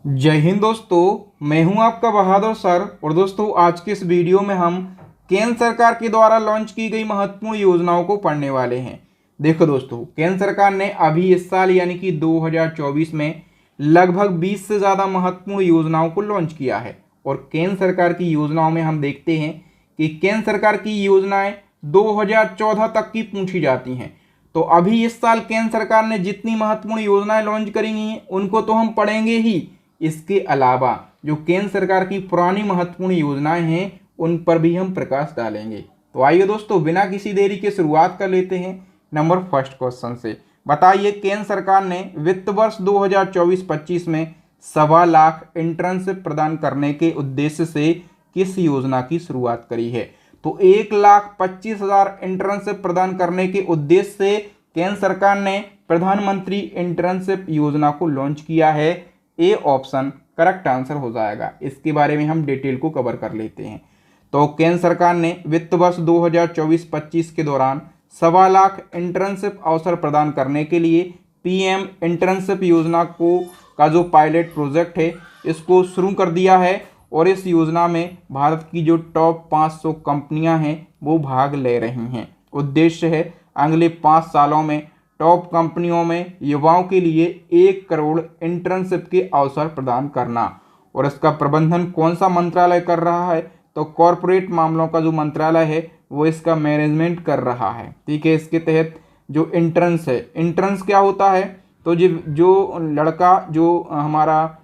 जय हिंद दोस्तों, मैं हूं आपका बहादुर सर। और दोस्तों, आज के इस वीडियो में हम केंद्र सरकार के द्वारा लॉन्च की गई महत्वपूर्ण योजनाओं को पढ़ने वाले हैं। देखो दोस्तों, केंद्र सरकार ने अभी इस साल यानी कि 2024 में लगभग 20 से ज़्यादा महत्वपूर्ण योजनाओं को लॉन्च किया है। और केंद्र सरकार की योजनाओं में हम देखते हैं कि केंद्र सरकार की योजनाएं 2014 तक की पूछी जाती हैं। तो अभी इस साल केंद्र सरकार ने जितनी महत्वपूर्ण योजनाएं लॉन्च करी हैं उनको तो हम पढ़ेंगे ही। इसके अलावा जो केंद्र सरकार की पुरानी महत्वपूर्ण योजनाएं हैं उन पर भी हम प्रकाश डालेंगे। तो आइए दोस्तों, बिना किसी देरी के शुरुआत कर लेते हैं नंबर फर्स्ट क्वेश्चन से। बताइए, केंद्र सरकार ने वित्त वर्ष 2024-25 में 1.25 लाख इंटर्नशिप प्रदान करने के उद्देश्य से किस योजना की शुरुआत करी है? तो 1,25,000 इंटर्नशिप प्रदान करने के उद्देश्य से केंद्र सरकार ने प्रधानमंत्री इंटर्नशिप योजना को लॉन्च किया है। ए ऑप्शन करेक्ट आंसर हो जाएगा। इसके बारे में हम डिटेल को कवर कर लेते हैं। तो केंद्र सरकार ने वित्त वर्ष 2024-25 के दौरान 1.25 लाख इंटर्नशिप अवसर प्रदान करने के लिए पीएम इंटर्नशिप योजना का जो पायलट प्रोजेक्ट है इसको शुरू कर दिया है। और इस योजना में भारत की जो टॉप 500 कंपनियां हैं वो भाग ले रही हैं। उद्देश्य है अगले 5 सालों में टॉप कंपनियों में युवाओं के लिए 1 करोड़ इंटर्नशिप के अवसर प्रदान करना। और इसका प्रबंधन कौन सा मंत्रालय कर रहा है? तो कॉरपोरेट मामलों का जो मंत्रालय है वो इसका मैनेजमेंट कर रहा है। ठीक है, इसके तहत जो इंटर्न्स है, इंटर्न्स क्या होता है? तो जो लड़का जो हमारा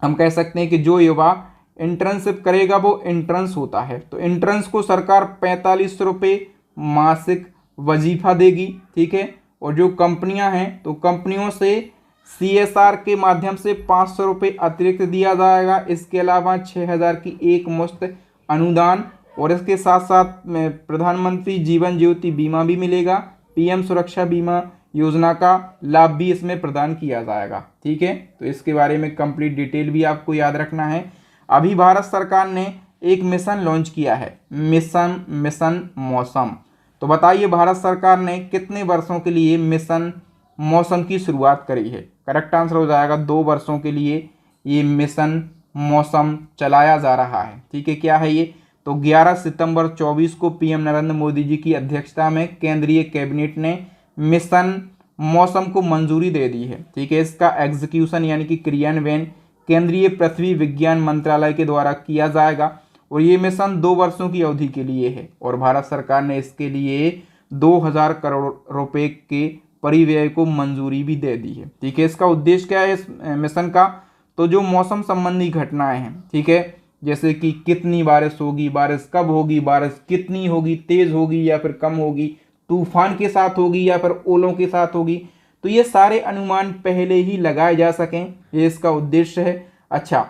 हम कह सकते हैं कि जो युवा इंटर्नशिप करेगा वो इंटर्न्स होता है। तो इंटर्न्स को सरकार 45 रुपये मासिक वजीफा देगी। ठीक है, और जो कंपनियां हैं तो कंपनियों से सीएसआर के माध्यम से 500 रुपये अतिरिक्त दिया जाएगा। इसके अलावा 6,000 की एक मुश्त अनुदान और इसके साथ साथ प्रधानमंत्री जीवन ज्योति बीमा भी मिलेगा। पीएम सुरक्षा बीमा योजना का लाभ भी इसमें प्रदान किया जाएगा। ठीक है, तो इसके बारे में कंप्लीट डिटेल भी आपको याद रखना है। अभी भारत सरकार ने एक मिशन लॉन्च किया है, मिशन मौसम। तो बताइए, भारत सरकार ने कितने वर्षों के लिए मिशन मौसम की शुरुआत करी है? करेक्ट आंसर हो जाएगा 2 वर्षों के लिए ये मिशन मौसम चलाया जा रहा है। ठीक है, क्या है ये? तो 11 सितंबर 24 को पीएम नरेंद्र मोदी जी की अध्यक्षता में केंद्रीय कैबिनेट ने मिशन मौसम को मंजूरी दे दी है। ठीक है, इसका एग्जीक्यूशन यानी कि क्रियान्वयन केंद्रीय पृथ्वी विज्ञान मंत्रालय के द्वारा किया जाएगा। और ये मिशन 2 वर्षों की अवधि के लिए है। और भारत सरकार ने इसके लिए 2,000 करोड़ रुपए के परिव्यय को मंजूरी भी दे दी है। ठीक है, इसका उद्देश्य क्या है इस मिशन का? तो जो मौसम संबंधी घटनाएं हैं, ठीक है, जैसे कि कितनी बारिश होगी, बारिश कब होगी, बारिश कितनी होगी, तेज होगी या फिर कम होगी, तूफान के साथ होगी या फिर ओलों के साथ होगी, तो ये सारे अनुमान पहले ही लगाए जा सकें, ये इसका उद्देश्य है। अच्छा,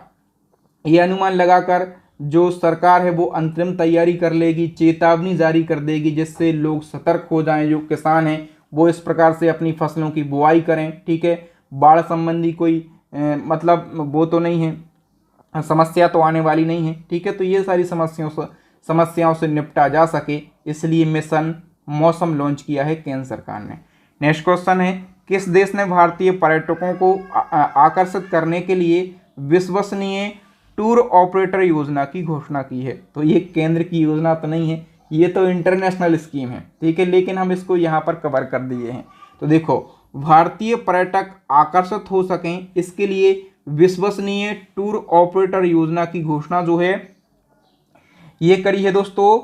ये अनुमान लगाकर जो सरकार है वो अंतरिम तैयारी कर लेगी, चेतावनी जारी कर देगी, जिससे लोग सतर्क हो जाएं। जो किसान हैं वो इस प्रकार से अपनी फसलों की बुआई करें। ठीक है, बाढ़ संबंधी कोई मतलब वो तो नहीं है, समस्या तो आने वाली नहीं है। ठीक है, तो ये सारी समस्याओं से निपटा जा सके, इसलिए मिशन मौसम लॉन्च किया है केंद्र सरकार ने। नेक्स्ट क्वेश्चन है, किस देश ने भारतीय पर्यटकों को आकर्षित करने के लिए विश्वसनीय टूर ऑपरेटर योजना की घोषणा की है? तो ये केंद्र की योजना तो नहीं है, ये तो इंटरनेशनल स्कीम है। ठीक है, लेकिन हम इसको यहाँ पर कवर कर दिए हैं। तो देखो, भारतीय पर्यटक आकर्षित हो सकें इसके लिए विश्वसनीय टूर ऑपरेटर योजना की घोषणा जो है ये करी है दोस्तों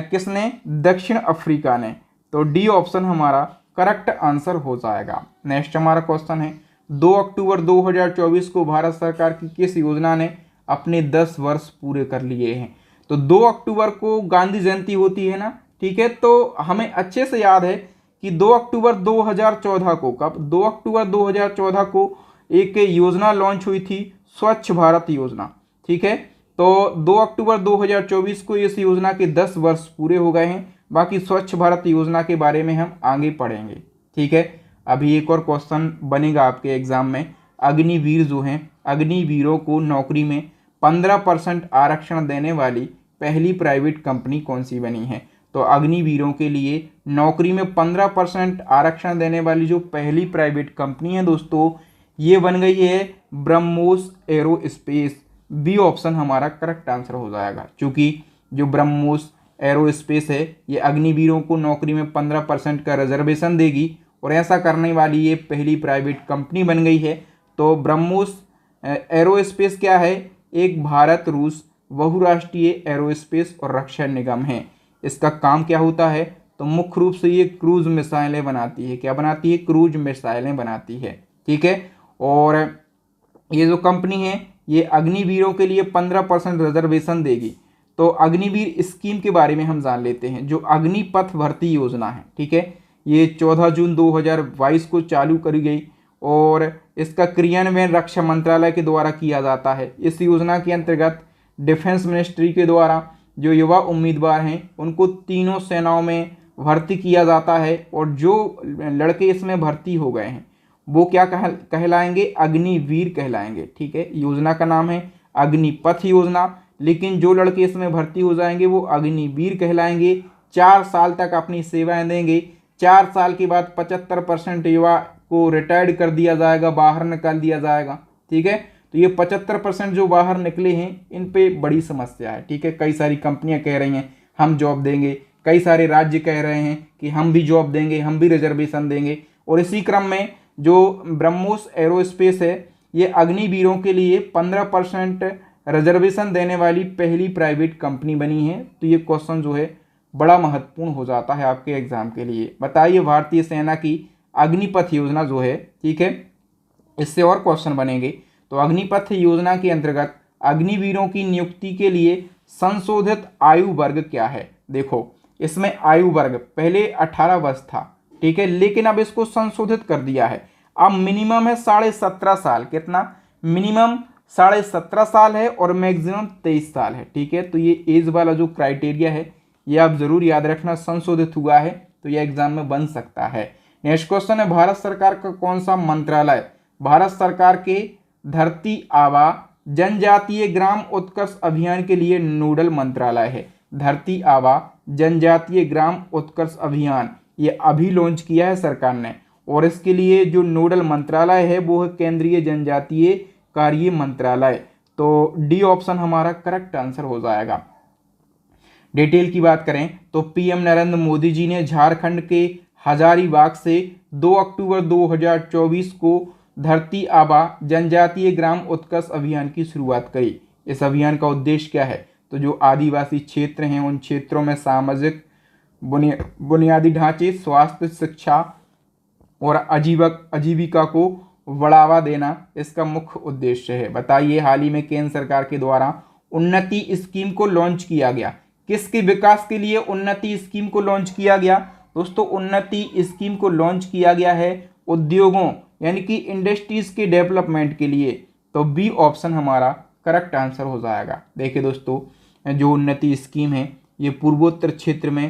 किसने? दक्षिण अफ्रीका ने। तो डी ऑप्शन हमारा करेक्ट आंसर हो जाएगा। नेक्स्ट हमारा क्वेश्चन है, 2 अक्टूबर 2024 को भारत सरकार की किस योजना ने अपने 10 वर्ष पूरे कर लिए हैं? तो 2 अक्टूबर को गांधी जयंती होती है ना। ठीक है, तो हमें अच्छे से याद है कि 2 अक्टूबर 2014 को, कब? 2 अक्टूबर 2014 को एक योजना लॉन्च हुई थी, स्वच्छ भारत योजना। ठीक है, तो 2 अक्टूबर 2024 को इस योजना के 10 वर्ष पूरे हो गए हैं। बाकी स्वच्छ भारत योजना के बारे में हम आगे पढ़ेंगे। ठीक है, अभी एक और क्वेश्चन बनेगा आपके एग्जाम में, अग्निवीर जो हैं, अग्निवीरों को नौकरी में 15% आरक्षण देने वाली पहली प्राइवेट कंपनी कौन सी बनी है? तो अग्निवीरों के लिए नौकरी में 15% आरक्षण देने वाली जो पहली प्राइवेट कंपनी है दोस्तों, ये बन गई है ब्रह्मोस एरोस्पेस। बी ऑप्शन हमारा करेक्ट आंसर हो जाएगा, क्योंकि जो ब्रह्मोस एरोस्पेस है ये अग्निवीरों को नौकरी में 15% का रिजर्वेशन देगी और ऐसा करने वाली ये पहली प्राइवेट कंपनी बन गई है। तो ब्रह्मोस एरोस्पेस क्या है? एक भारत रूस बहुराष्ट्रीय एरोस्पेस और रक्षा निगम है। इसका काम क्या होता है? तो मुख्य रूप से ये क्रूज मिसाइलें बनाती है। क्या बनाती है? क्रूज मिसाइलें बनाती है। ठीक है। और ये जो कंपनी है ये अग्निवीरों के लिए 15% रिजर्वेशन देगी। तो अग्निवीर स्कीम के बारे में हम जान लेते हैं। जो अग्निपथ भर्ती योजना है, ठीक है, ये 14 जून 2022 को चालू करी गई और इसका क्रियान्वयन रक्षा मंत्रालय के द्वारा किया जाता है। इस योजना के अंतर्गत डिफेंस मिनिस्ट्री के द्वारा जो युवा उम्मीदवार हैं उनको तीनों सेनाओं में भर्ती किया जाता है और जो लड़के इसमें भर्ती हो गए हैं वो क्या कहलाएंगे? अग्निवीर कहलाएंगे। ठीक है। योजना का नाम है अग्निपथ योजना, लेकिन जो लड़के इसमें भर्ती हो जाएंगे वो अग्निवीर कहलाएंगे। 4 साल तक अपनी सेवाएं देंगे। 4 साल के बाद 75% युवा को रिटायर्ड कर दिया जाएगा, बाहर निकाल दिया जाएगा। ठीक है। तो ये 75% जो बाहर निकले हैं इन पे बड़ी समस्या है। ठीक है। कई सारी कंपनियां कह रही हैं हम जॉब देंगे, कई सारे राज्य कह रहे हैं कि हम भी जॉब देंगे, हम भी रिजर्वेशन देंगे। और इसी क्रम में जो ब्रह्मोस एरोस्पेस है ये अग्निवीरों के लिए 15% रिजर्वेशन देने वाली पहली प्राइवेट कंपनी बनी है। तो ये क्वेश्चन जो है बड़ा महत्वपूर्ण हो जाता है आपके एग्जाम के लिए। बताइए भारतीय सेना की अग्निपथ योजना जो है, ठीक है, इससे और क्वेश्चन बनेंगे। तो अग्निपथ योजना के अंतर्गत अग्निवीरों की नियुक्ति के लिए संशोधित आयु वर्ग क्या है? देखो इसमें आयु वर्ग पहले 18 वर्ष था, ठीक है, लेकिन अब इसको संशोधित कर दिया है। अब मिनिमम है 17.5 साल। कितना? मिनिमम 17.5 साल है और मैक्सिमम 23 साल है। ठीक है। तो ये एज वाला जो क्राइटेरिया है ये आप जरूर याद रखना, संशोधित हुआ है तो ये एग्जाम में बन सकता है। नेक्स्ट क्वेश्चन है भारत सरकार का कौन सा मंत्रालय भारत सरकार के धरती आबा जनजातीय ग्राम उत्कर्ष अभियान के लिए नोडल मंत्रालय है? धरती आबा जनजातीय ग्राम उत्कर्ष अभियान ये अभी लॉन्च किया है सरकार ने और इसके लिए जो नोडल मंत्रालय है वो है केंद्रीय जनजातीय कार्य मंत्रालय। तो डी ऑप्शन हमारा करेक्ट आंसर हो जाएगा। डिटेल की बात करें तो पीएम नरेंद्र मोदी जी ने झारखंड के हजारीबाग से 2 अक्टूबर 2024 को धरती आबा जनजातीय ग्राम उत्कर्ष अभियान की शुरुआत करी। इस अभियान का उद्देश्य क्या है? तो जो आदिवासी क्षेत्र हैं उन क्षेत्रों में सामाजिक बुनियादी ढांचे, स्वास्थ्य, शिक्षा और आजीविका को बढ़ावा देना इसका मुख्य उद्देश्य है। बताइए हाल ही में केंद्र सरकार के द्वारा उन्नति स्कीम को लॉन्च किया गया। किसके विकास के लिए उन्नति स्कीम को लॉन्च किया गया? दोस्तों उन्नति स्कीम को लॉन्च किया गया है उद्योगों यानी कि इंडस्ट्रीज के डेवलपमेंट के लिए। तो बी ऑप्शन हमारा करेक्ट आंसर हो जाएगा। देखिए दोस्तों जो उन्नति स्कीम है ये पूर्वोत्तर क्षेत्र में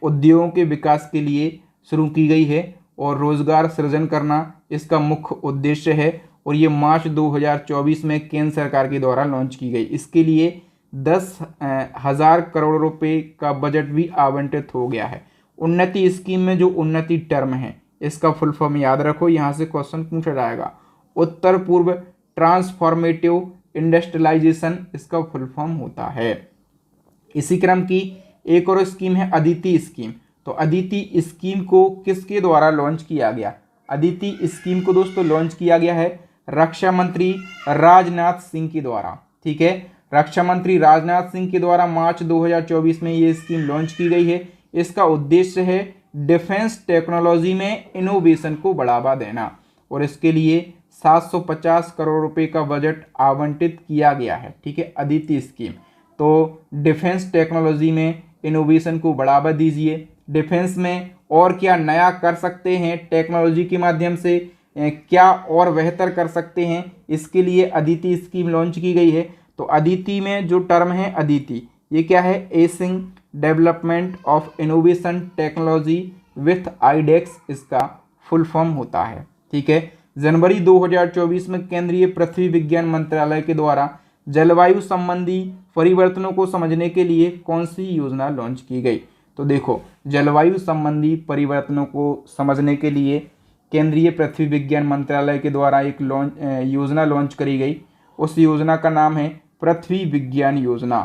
उद्योगों के विकास के लिए शुरू की गई है और रोजगार सृजन करना इसका मुख्य उद्देश्य है और ये मार्च 2024 में केंद्र सरकार के द्वारा लॉन्च की गई। इसके लिए 10,000 करोड़ रुपए का बजट भी आवंटित हो गया है। उन्नति स्कीम में जो उन्नति टर्म है इसका फुल फॉर्म याद रखो, यहाँ से क्वेश्चन पूछा जाएगा। उत्तर पूर्व ट्रांसफॉर्मेटिव इंडस्ट्रियलाइजेशन इसका फुल फॉर्म होता है। इसी क्रम की एक और स्कीम है अदिति स्कीम। तो अदिति स्कीम को किसके द्वारा लॉन्च किया गया? अदिति स्कीम को दोस्तों लॉन्च किया गया है रक्षा मंत्री राजनाथ सिंह के द्वारा। ठीक है। रक्षा मंत्री राजनाथ सिंह के द्वारा मार्च 2024 में ये स्कीम लॉन्च की गई है। इसका उद्देश्य है डिफेंस टेक्नोलॉजी में इनोवेशन को बढ़ावा देना और इसके लिए 750 करोड़ रुपए का बजट आवंटित किया गया है। ठीक है। अदिति स्कीम तो डिफेंस टेक्नोलॉजी में इनोवेशन को बढ़ावा दीजिए। डिफेंस में और क्या नया कर सकते हैं, टेक्नोलॉजी के माध्यम से क्या और बेहतर कर सकते हैं, इसके लिए अदिति स्कीम लॉन्च की गई है। तो अदिति में जो टर्म है अदिति ये क्या है? Acing development of innovation technology with iDEX इसका फुल फॉर्म होता है। ठीक है। जनवरी 2024 में केंद्रीय पृथ्वी विज्ञान मंत्रालय के द्वारा जलवायु संबंधी परिवर्तनों को समझने के लिए कौन सी योजना लॉन्च की गई? तो देखो जलवायु संबंधी परिवर्तनों को समझने के लिए केंद्रीय पृथ्वी विज्ञान मंत्रालय के द्वारा एक योजना लॉन्च करी गई। उस योजना का नाम है पृथ्वी विज्ञान योजना।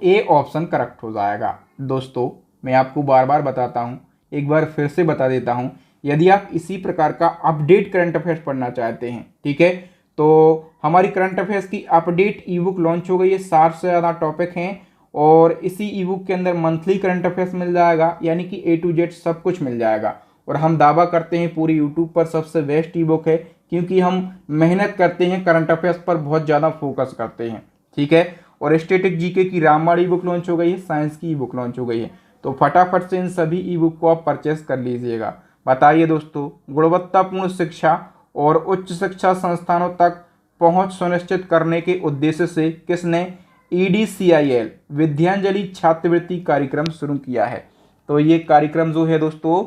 ए ऑप्शन करेक्ट हो जाएगा। दोस्तों मैं आपको बार बार बताता हूँ, एक बार फिर से बता देता हूँ, यदि आप इसी प्रकार का अपडेट करंट अफेयर्स पढ़ना चाहते हैं, ठीक है, तो हमारी करंट अफेयर्स की अपडेट ई बुक लॉन्च हो गई है। 60 से ज़्यादा टॉपिक हैं और इसी ई बुक के अंदर मंथली करंट अफेयर्स मिल जाएगा, यानी कि A to Z सब कुछ मिल जाएगा। और हम दावा करते हैं पूरी यूट्यूब पर सबसे बेस्ट ई बुक है, क्योंकि हम मेहनत करते हैं, करंट अफेयर्स पर बहुत ज़्यादा फोकस करते हैं, ठीक है। और स्टैटिक जीके की रामबाण ई बुक लॉन्च हो गई है, साइंस की ई बुक लॉन्च हो गई है। तो फटाफट से इन सभी ई बुक को आप परचेस कर लीजिएगा। बताइए दोस्तों, गुणवत्तापूर्ण शिक्षा और उच्च शिक्षा संस्थानों तक पहुंच सुनिश्चित करने के उद्देश्य से किसने EDCIL विद्यांजलि छात्रवृत्ति कार्यक्रम शुरू किया है? तो ये कार्यक्रम जो है दोस्तों,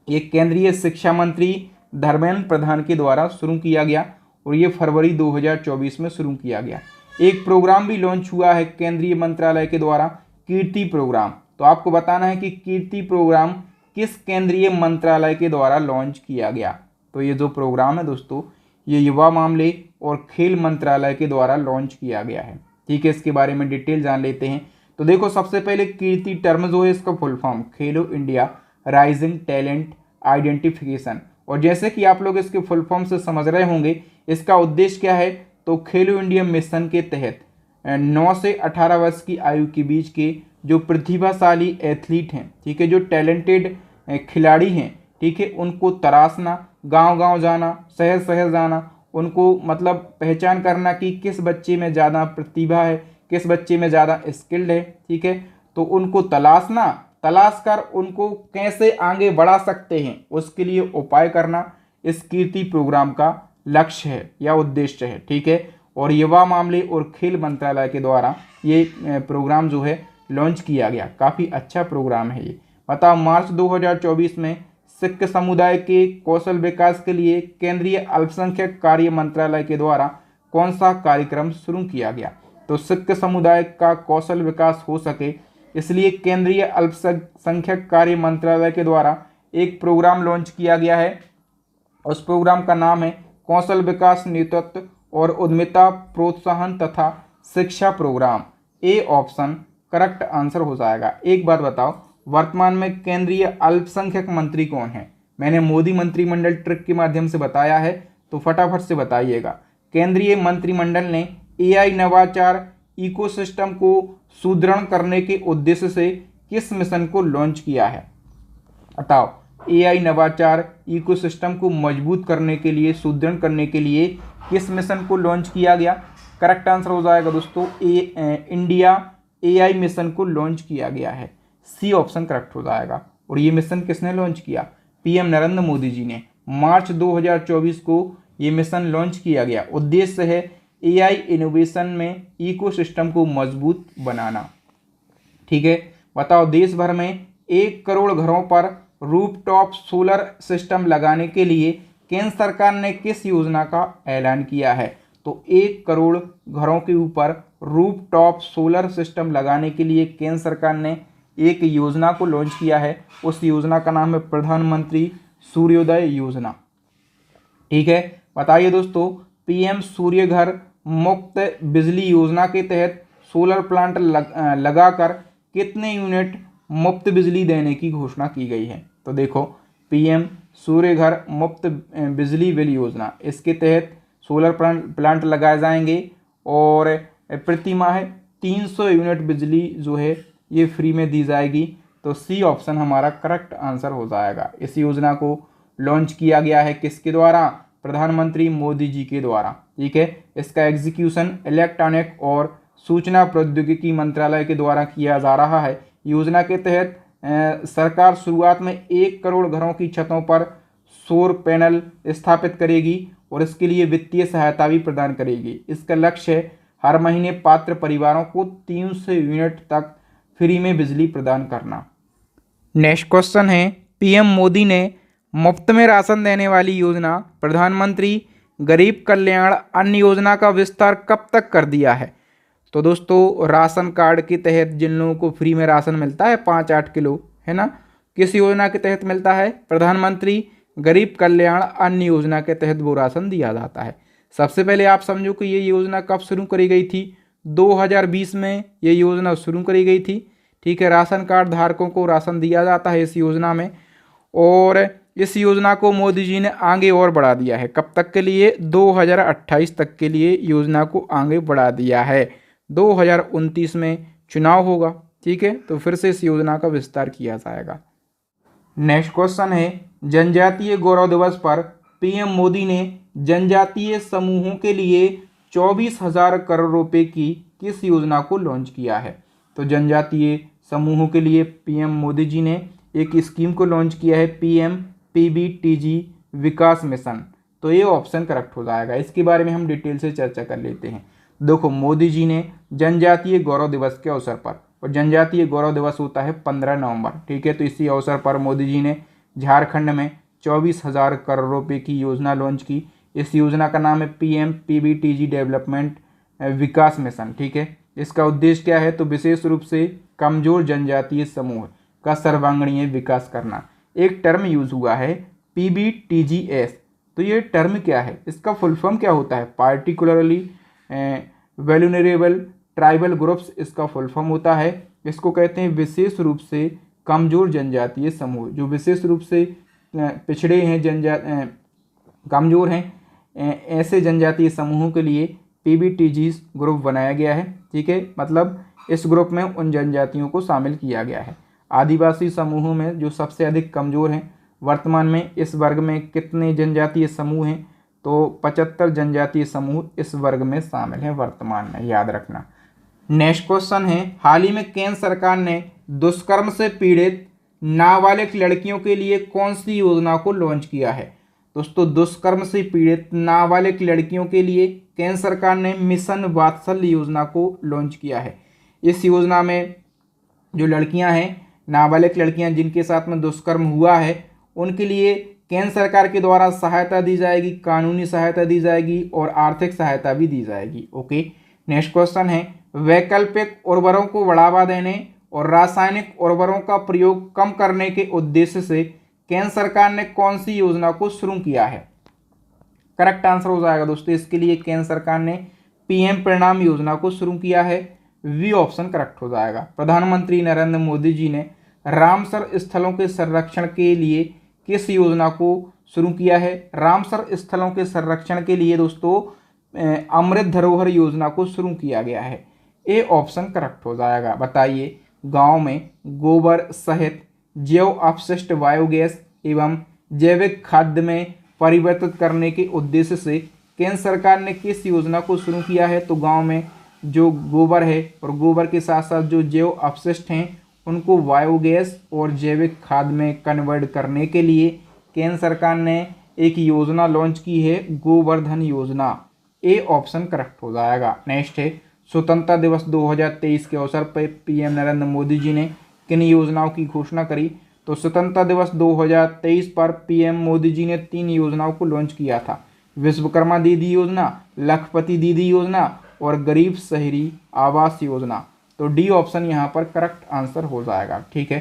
ये केंद्रीय शिक्षा मंत्री धर्मेंद्र प्रधान के द्वारा शुरू किया गया और ये फरवरी 2024 में शुरू किया गया। एक प्रोग्राम भी लॉन्च हुआ है केंद्रीय मंत्रालय के द्वारा, कीर्ति प्रोग्राम। तो आपको बताना है कि कीर्ति प्रोग्राम किस केंद्रीय मंत्रालय के द्वारा लॉन्च किया गया। तो ये जो प्रोग्राम है दोस्तों, ये युवा मामले और खेल मंत्रालय के द्वारा लॉन्च किया गया है, ठीक है। इसके बारे में डिटेल जान लेते हैं। तो देखो, सबसे पहले कीर्ति टर्म जो है, इसका फुल फॉर्म खेलो इंडिया राइजिंग टैलेंट आइडेंटिफिकेशन। और जैसे कि आप लोग इसके फुल फॉर्म से समझ रहे होंगे, इसका उद्देश्य क्या है, तो खेलो इंडिया मिशन के तहत 9 से 18 वर्ष की आयु के बीच के जो प्रतिभाशाली एथलीट हैं, ठीक है, जो टैलेंटेड खिलाड़ी हैं, ठीक है, उनको तराशना, गांव-गांव जाना, शहर-शहर जाना, उनको मतलब पहचान करना कि किस बच्चे में ज़्यादा प्रतिभा है, किस बच्चे में ज़्यादा स्किल्ड है, ठीक है। तो उनको तलाश कर उनको कैसे आगे बढ़ा सकते हैं, उसके लिए उपाय करना इस कीर्ति प्रोग्राम का लक्ष्य है या उद्देश्य है, ठीक है। और युवा मामले और खेल मंत्रालय के द्वारा ये प्रोग्राम जो है लॉन्च किया गया। काफ़ी अच्छा प्रोग्राम है ये। बताओ, मार्च 2024 में सिख समुदाय के कौशल विकास के लिए केंद्रीय अल्पसंख्यक कार्य मंत्रालय के द्वारा कौन सा कार्यक्रम शुरू किया गया? तो सिख समुदाय का कौशल विकास हो सके, इसलिए केंद्रीय अल्पसंख्यक कार्य मंत्रालय के द्वारा एक प्रोग्राम लॉन्च किया गया है। उस प्रोग्राम का नाम है कौशल विकास नेतृत्व और उद्यमिता प्रोत्साहन तथा शिक्षा program. A option correct answer हो जाएगा। एक बात बताओ, वर्तमान में केंद्रीय अल्पसंख्यक मंत्री कौन है? मैंने मोदी मंत्रिमंडल ट्रिक के माध्यम से बताया है, तो फटाफट से बताइएगा। केंद्रीय मंत्रिमंडल ने AI नवाचार इकोसिस्टम को सुदृढ़ करने के उद्देश्य से किस मिशन को लॉन्च किया है? बताओ, AI नवाचार इकोसिस्टम को मजबूत करने के लिए, सुदृढ़ करने के लिए किस मिशन को लॉन्च किया गया? करेक्ट आंसर हो जाएगा दोस्तों, इंडिया AI मिशन को लॉन्च किया गया है। सी ऑप्शन करेक्ट हो जाएगा। और ये मिशन किसने लॉन्च किया? PM नरेंद्र मोदी जी ने। मार्च 2024 को ये मिशन लॉन्च किया गया। उद्देश्य है AI इनोवेशन में इकोसिस्टम को मजबूत बनाना, ठीक है। बताओ, देश भर में 1 करोड़ घरों पर रूफटॉप सोलर सिस्टम लगाने के लिए केंद्र सरकार ने किस योजना का ऐलान किया है? तो 1 करोड़ घरों के ऊपर रूफटॉप सोलर सिस्टम लगाने के लिए केंद्र सरकार ने एक योजना को लॉन्च किया है। उस योजना का नाम है प्रधानमंत्री सूर्योदय योजना, ठीक है। बताइए दोस्तों, PM सूर्य घर मुफ्त बिजली योजना के तहत सोलर प्लांट लगाकर कितने यूनिट मुफ्त बिजली देने की घोषणा की गई है? तो देखो, PM सूर्य घर मुफ्त बिजली बिल योजना, इसके तहत सोलर प्लांट लगाए जाएंगे और प्रति माह 300 यूनिट बिजली जो है ये फ्री में दी जाएगी। तो सी ऑप्शन हमारा करेक्ट आंसर हो जाएगा। इस योजना को लॉन्च किया गया है किसके द्वारा? प्रधानमंत्री मोदी जी के द्वारा, ठीक है। इसका एग्जीक्यूशन इलेक्ट्रॉनिक और सूचना प्रौद्योगिकी मंत्रालय के द्वारा किया जा रहा है। योजना के तहत सरकार शुरुआत में 1 करोड़ घरों की छतों पर सौर पैनल स्थापित करेगी और इसके लिए वित्तीय सहायता भी प्रदान करेगी। इसका लक्ष्य है हर महीने पात्र परिवारों को 300 यूनिट तक फ्री में बिजली प्रदान करना। नेक्स्ट क्वेश्चन है, PM मोदी ने मुफ्त में राशन देने वाली योजना प्रधानमंत्री गरीब कल्याण अन्न योजना का विस्तार कब तक कर दिया है? तो दोस्तों, राशन कार्ड के तहत जिन लोगों को फ्री में राशन मिलता है 5-8 किलो, है ना, किस योजना के तहत मिलता है? प्रधानमंत्री गरीब कल्याण अन्न योजना के तहत वो राशन दिया जाता है। सबसे पहले आप समझो कि ये योजना कब शुरू करी गई थी, 2020 में ये योजना शुरू करी गई थी। ठीक है, राशन कार्ड धारकों को राशन दिया जाता है इस योजना में, और इस योजना को मोदी जी ने आगे और बढ़ा दिया है। कब तक के लिए? 2028 तक के लिए योजना को आगे बढ़ा दिया है। 2029 में चुनाव होगा, ठीक है, तो फिर से इस योजना का विस्तार किया जाएगा। नेक्स्ट क्वेश्चन है, जनजातीय गौरव दिवस पर पीएम मोदी ने जनजातीय समूहों के लिए 24,000 करोड़ रुपए की किस योजना को लॉन्च किया है? तो जनजातीय समूहों के लिए पीएम मोदी जी ने एक स्कीम को लॉन्च किया है, PMPBTG विकास मिशन। तो ये ऑप्शन करेक्ट हो जाएगा। इसके बारे में हम डिटेल से चर्चा कर लेते हैं। देखो, मोदी जी ने जनजातीय गौरव दिवस के अवसर पर, और जनजातीय गौरव दिवस होता है 15 नवंबर, ठीक है, तो इसी अवसर पर मोदी जी ने झारखंड में 24,000 करोड़ रुपए की योजना लॉन्च की। इस योजना का नाम है PMPBTG डेवलपमेंट विकास मिशन, ठीक है। इसका उद्देश्य क्या है? तो विशेष रूप से कमजोर जनजातीय समूह का सर्वांगीण विकास करना। एक टर्म यूज हुआ है PBTGS, तो ये टर्म क्या है? इसका फुल फॉर्म क्या होता है? पार्टिकुलरली वैल्यूनरेबल ट्राइबल ग्रुप्स इसका फुल फॉर्म होता है। इसको कहते हैं विशेष रूप से कमजोर जनजातीय समूह, जो विशेष रूप से पिछड़े हैं, कमजोर हैं, ऐसे जनजातीय समूहों के लिए PBTG ग्रुप बनाया गया है, ठीक है। मतलब इस ग्रुप में उन जनजातियों को शामिल किया गया है। आदिवासी समूहों में जो सबसे अधिक कमजोर हैं, वर्तमान में इस वर्ग में कितने जनजातीय समूह हैं? तो 75 जनजातीय समूह इस वर्ग में शामिल हैं वर्तमान में, याद रखना। नेक्स्ट क्वेश्चन है, हाल ही में केंद्र सरकार ने दुष्कर्म से पीड़ित नाबालिग लड़कियों के लिए कौन सी योजना को लॉन्च किया है? दोस्तों, दुष्कर्म से पीड़ित नाबालिग लड़कियों के लिए केंद्र सरकार ने मिशन वात्सल्य योजना को लॉन्च किया है। इस योजना में जो लड़कियां हैं, नाबालिग लड़कियां जिनके साथ में दुष्कर्म हुआ है, उनके लिए केंद्र सरकार के द्वारा सहायता दी जाएगी, कानूनी सहायता दी जाएगी और आर्थिक सहायता भी दी जाएगी। ओके, नेक्स्ट क्वेश्चन है, वैकल्पिक उर्वरकों को बढ़ावा देने और रासायनिक उर्वरकों का प्रयोग कम करने के उद्देश्य से केंद्र सरकार ने कौन सी योजना को शुरू किया है? करेक्ट आंसर हो जाएगा दोस्तों, इसके लिए केंद्र सरकार ने PM परिणाम योजना को शुरू किया है। वी ऑप्शन करेक्ट हो जाएगा। प्रधानमंत्री नरेंद्र मोदी जी ने रामसर स्थलों के संरक्षण के लिए किस योजना को शुरू किया है? रामसर स्थलों के संरक्षण के लिए दोस्तों अमृत धरोहर योजना को शुरू किया गया है। ए ऑप्शन करेक्ट हो जाएगा। बताइए, गांव में गोबर सहित जैव अपशिष्ट बायोगैस एवं जैविक खाद्य में परिवर्तित करने के उद्देश्य से केंद्र सरकार ने किस योजना को शुरू किया है? तो गांव में जो गोबर है और गोबर के साथ साथ जो जैव अपशिष्ट हैं उनको बायोगैस और जैविक खाद में कन्वर्ट करने के लिए केंद्र सरकार ने एक योजना लॉन्च की है, गोवर्धन योजना। ए ऑप्शन करेक्ट हो जाएगा। नेक्स्ट है, स्वतंत्रता दिवस 2023 के अवसर पर PM नरेंद्र मोदी जी ने किन योजनाओं की घोषणा करी? तो स्वतंत्रता दिवस 2023 पर PM मोदी जी ने 3 योजनाओं को लॉन्च किया था, विश्वकर्मा दीदी योजना, लखपति दीदी योजना और गरीब शहरी आवास योजना। तो डी ऑप्शन यहाँ पर करेक्ट आंसर हो जाएगा, ठीक है।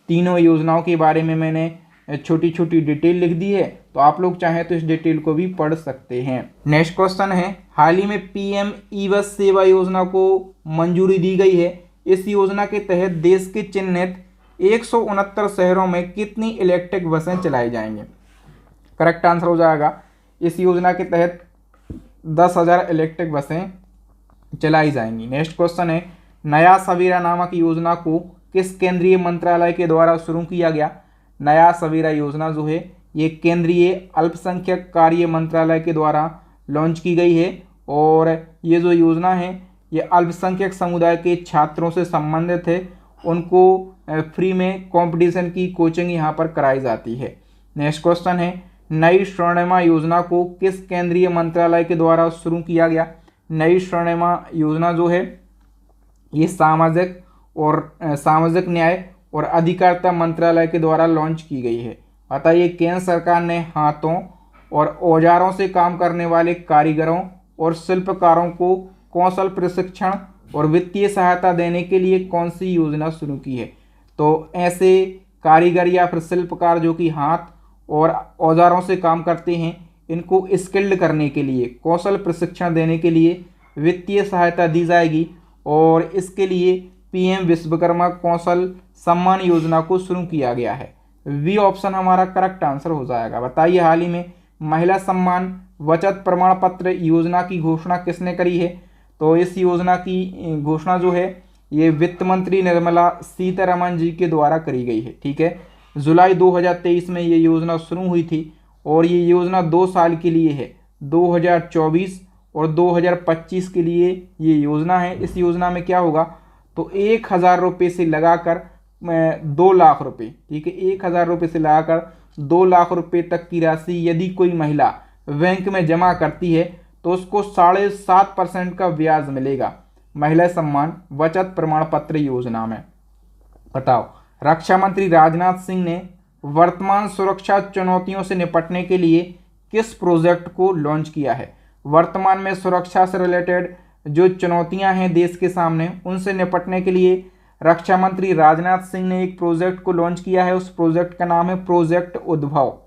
तीनों योजनाओं के बारे में मैंने छोटी छोटी डिटेल लिख दी है, तो आप लोग चाहें तो इस डिटेल को भी पढ़ सकते हैं। नेक्स्ट क्वेश्चन है, हाल ही में PM ई-बस सेवा योजना को मंजूरी दी गई है। इस योजना के तहत देश के चिन्हित 169 शहरों में कितनी इलेक्ट्रिक बसें चलाई जाएंगी? करेक्ट आंसर हो जाएगा, इस योजना के तहत 10,000 इलेक्ट्रिक बसें चलाई जाएंगी। नेक्स्ट क्वेश्चन है, नया सवेरा नामक योजना को किस केंद्रीय मंत्रालय के द्वारा शुरू किया गया? नया सवेरा योजना जो है ये केंद्रीय अल्पसंख्यक कार्य मंत्रालय के द्वारा लॉन्च की गई है, और ये जो योजना है ये अल्पसंख्यक समुदाय के छात्रों से संबंधित है। उनको फ्री में कंपटीशन की कोचिंग यहाँ पर कराई जाती है। नेक्स्ट क्वेश्चन है, नई स्वर्णिमा योजना को किस केंद्रीय मंत्रालय के द्वारा शुरू किया गया? नई स्वर्णिमा योजना जो है ये सामाजिक न्याय और अधिकारिता मंत्रालय के द्वारा लॉन्च की गई है। बताइए, केंद्र सरकार ने हाथों और औजारों से काम करने वाले कारीगरों और शिल्पकारों को कौशल प्रशिक्षण और वित्तीय सहायता देने के लिए कौन सी योजना शुरू की है? तो ऐसे कारीगर या फिर शिल्पकार जो कि हाथ और औजारों से काम करते हैं, इनको स्किल्ड करने के लिए, कौशल प्रशिक्षण देने के लिए वित्तीय सहायता दी जाएगी। और इसके लिए पीएम विश्वकर्मा कौशल सम्मान योजना को शुरू किया गया है। वी ऑप्शन हमारा करेक्ट आंसर हो जाएगा। बताइए, हाल ही में महिला सम्मान बचत प्रमाण पत्र योजना की घोषणा किसने करी है? तो इस योजना की घोषणा जो है ये वित्त मंत्री निर्मला सीतारमण जी के द्वारा करी गई है। ठीक है, जुलाई 2023 में ये योजना शुरू हुई थी और ये योजना 2 साल के लिए है, 2024 और 2025 के लिए ये योजना है। इस योजना में क्या होगा, तो 1,000 रुपये से लगाकर 2 लाख रुपये, ठीक है, 1,000 रुपये से लगाकर 2 लाख रुपये तक की राशि यदि कोई महिला बैंक में जमा करती है तो उसको 7.5% का ब्याज मिलेगा महिला सम्मान बचत प्रमाण पत्र योजना में। बताओ, रक्षा मंत्री राजनाथ सिंह ने वर्तमान सुरक्षा चुनौतियों से निपटने के लिए किस प्रोजेक्ट को लॉन्च किया है? वर्तमान में सुरक्षा से रिलेटेड जो चुनौतियां हैं देश के सामने, उनसे निपटने के लिए रक्षा मंत्री राजनाथ सिंह ने एक प्रोजेक्ट को लॉन्च किया है। उस प्रोजेक्ट का नाम है प्रोजेक्ट उद्भव।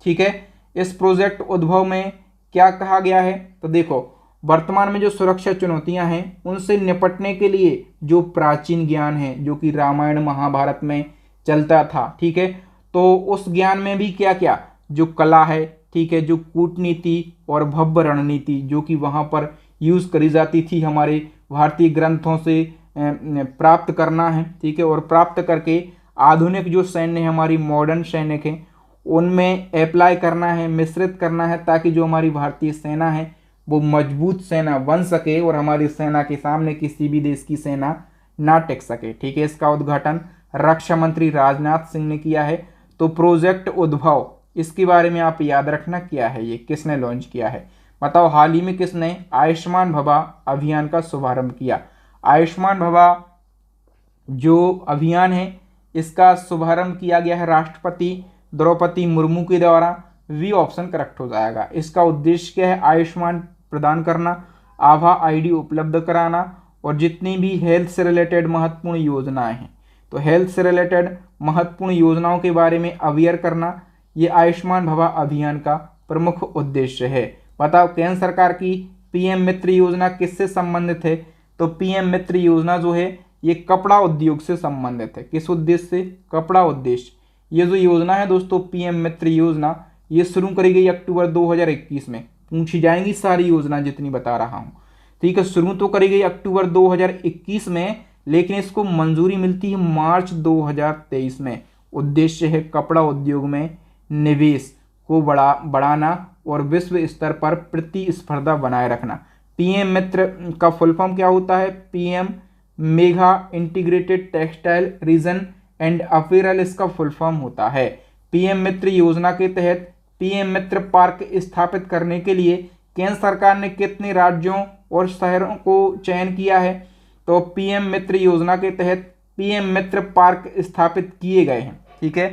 ठीक है, इस प्रोजेक्ट उद्भव में क्या कहा गया है? तो देखो, वर्तमान में जो सुरक्षा चुनौतियां हैं उनसे निपटने के लिए जो प्राचीन ज्ञान है, जो कि रामायण महाभारत में चलता था, ठीक है, तो उस ज्ञान में भी क्या क्या जो कला है, ठीक है, जो कूटनीति और भव्य रणनीति जो कि वहाँ पर यूज़ करी जाती थी, हमारे भारतीय ग्रंथों से प्राप्त करना है। ठीक है, और प्राप्त करके आधुनिक जो सैन्य है, हमारी मॉडर्न सैनिक हैं, उनमें अप्लाई करना है, मिश्रित करना है, ताकि जो हमारी भारतीय सेना है वो मजबूत सेना बन सके और हमारी सेना के सामने किसी भी देश की सेना ना टिक सके। ठीक है, इसका उद्घाटन रक्षा मंत्री राजनाथ सिंह ने किया है। तो प्रोजेक्ट उद्भव, इसके बारे में आप याद रखना क्या है, ये किसने लॉन्च किया है? बताओ, हाल ही में किसने आयुष्मान भवा अभियान का शुभारंभ किया? आयुष्मान भवा जो अभियान है इसका शुभारंभ किया गया है राष्ट्रपति द्रौपदी मुर्मू के द्वारा। वी ऑप्शन करेक्ट हो जाएगा। इसका उद्देश्य क्या है? आयुष्मान प्रदान करना, आभा आईडी उपलब्ध कराना और जितनी भी हेल्थ से रिलेटेड महत्वपूर्ण योजनाएं हैं, तो हेल्थ से रिलेटेड महत्वपूर्ण योजनाओं के बारे में अवेयर करना, ये आयुष्मान भवा अभियान का प्रमुख उद्देश्य है। बताओ, केंद्र सरकार की पीएम मित्र योजना किससे संबंधित है? तो पीएम मित्र योजना जो है ये कपड़ा उद्योग से संबंधित है। किस उद्देश्य से? कपड़ा उद्देश्य। ये जो योजना है दोस्तों, पीएम मित्र योजना, ये शुरू करी गई अक्टूबर 2021 में। पूछी जाएंगी सारी योजना जितनी बता रहा हूँ। ठीक है, शुरू तो करी गई अक्टूबर 2021 में, लेकिन इसको मंजूरी मिलती है मार्च 2023 में। उद्देश्य है कपड़ा उद्योग में निवेश को बढ़ाना और विश्व स्तर पर प्रतिस्पर्धा बनाए रखना। पीएम मित्र का फुल फॉर्म क्या होता है? PM mega integrated textile region and apparel इसका फुल फॉर्म होता है। पीएम मित्र योजना के तहत पीएम मित्र पार्क स्थापित करने के लिए केंद्र सरकार ने कितने राज्यों और शहरों को चयन किया है? तो पीएम मित्र योजना के तहत पीएम मित्र पार्क स्थापित किए गए हैं। ठीक है,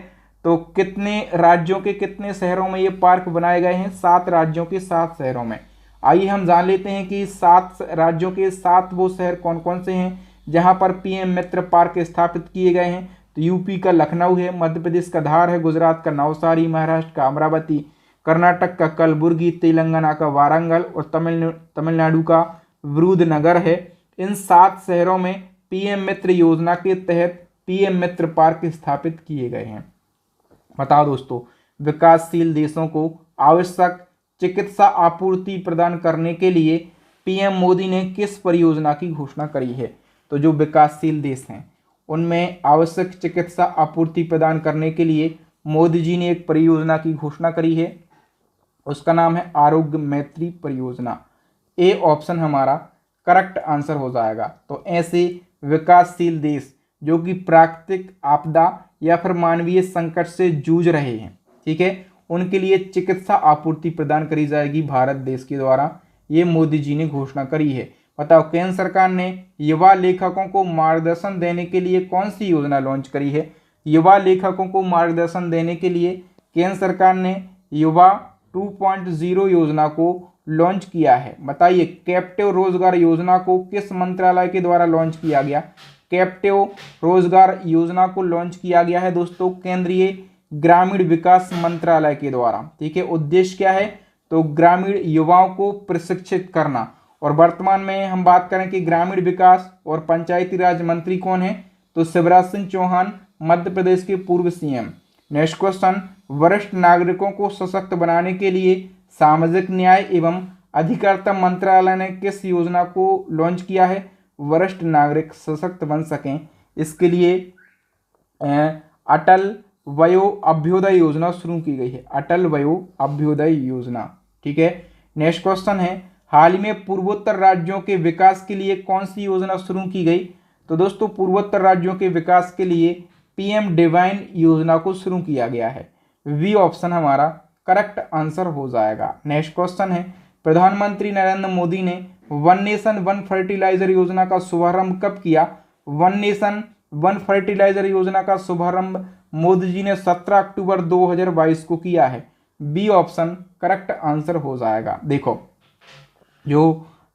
तो कितने राज्यों के कितने शहरों में ये पार्क बनाए गए हैं? 7 राज्यों के 7 शहरों में। आइए हम जान लेते हैं कि 7 राज्यों के 7 वो शहर कौन कौन से हैं जहां पर पीएम मित्र पार्क स्थापित किए गए हैं। तो यूपी का लखनऊ है, मध्य प्रदेश का धार है, गुजरात का नवसारी, महाराष्ट्र का अमरावती, कर्नाटक का कलबुर्गी, तेलंगाना का वारंगल और तमिलनाडु का विरुधनगर है। इन 7 शहरों में पीएम मित्र योजना के तहत पीएम मित्र पार्क स्थापित किए गए हैं। बताओ दोस्तों, विकासशील देशों को आवश्यक चिकित्सा आपूर्ति प्रदान करने के लिए पीएम मोदी ने किस परियोजना की घोषणा करी है? तो जो विकासशील देश हैं उनमें आवश्यक चिकित्सा आपूर्ति प्रदान करने के लिए मोदी जी ने एक परियोजना की घोषणा करी है, उसका नाम है आरोग्य मैत्री परियोजना। ए ऑप्शन हमारा करेक्ट आंसर हो जाएगा। तो ऐसे विकासशील देश जो कि प्राकृतिक आपदा या फिर मानवीय संकट से जूझ रहे हैं, ठीक है, उनके लिए चिकित्सा आपूर्ति प्रदान करी जाएगी भारत देश के द्वारा। ये मोदी जी ने घोषणा करी है। बताओ, केंद्र सरकार ने युवा लेखकों को मार्गदर्शन देने के लिए कौन सी योजना लॉन्च करी है? युवा लेखकों को मार्गदर्शन देने के लिए केंद्र सरकार ने युवा 2.0 योजना को लॉन्च किया है। बताइए, कैप्टिव रोजगार योजना को किस मंत्रालय के द्वारा लॉन्च किया गया? कैप्टिव रोजगार योजना को लॉन्च किया गया है दोस्तों केंद्रीय ग्रामीण विकास मंत्रालय के द्वारा। ठीक है, उद्देश्य क्या है, तो ग्रामीण युवाओं को प्रशिक्षित करना। और वर्तमान में हम बात करें कि ग्रामीण विकास और पंचायती राज मंत्री कौन है, तो शिवराज सिंह चौहान, मध्य प्रदेश के पूर्व सीएम। नेक्स्ट क्वेश्चन, वरिष्ठ नागरिकों को सशक्त बनाने के लिए सामाजिक न्याय एवं अधिकारिता मंत्रालय ने किस योजना को लॉन्च किया है। वरिष्ठ नागरिक सशक्त बन सकें, इसके लिए अटल वयो अभ्युदय योजना शुरू की गई है, अटल वयो अभ्युदय योजना। ठीक है, नेक्स्ट क्वेश्चन है, हाल ही में पूर्वोत्तर राज्यों के विकास के लिए कौन सी योजना शुरू की गई। तो दोस्तों पूर्वोत्तर राज्यों के विकास के लिए पीएम डिवाइन योजना को शुरू किया गया है। वी ऑप्शन हमारा करेक्ट आंसर हो जाएगा। नेक्स्ट क्वेश्चन है, प्रधानमंत्री नरेंद्र मोदी ने वन नेशन वन फर्टिलाइजर योजना का शुभारंभ कब किया। वन नेशन वन फर्टिलाइजर योजना का शुभारंभ मोदी जी ने 17 अक्टूबर 2022 को किया है। बी ऑप्शन करेक्ट आंसर हो जाएगा। देखो जो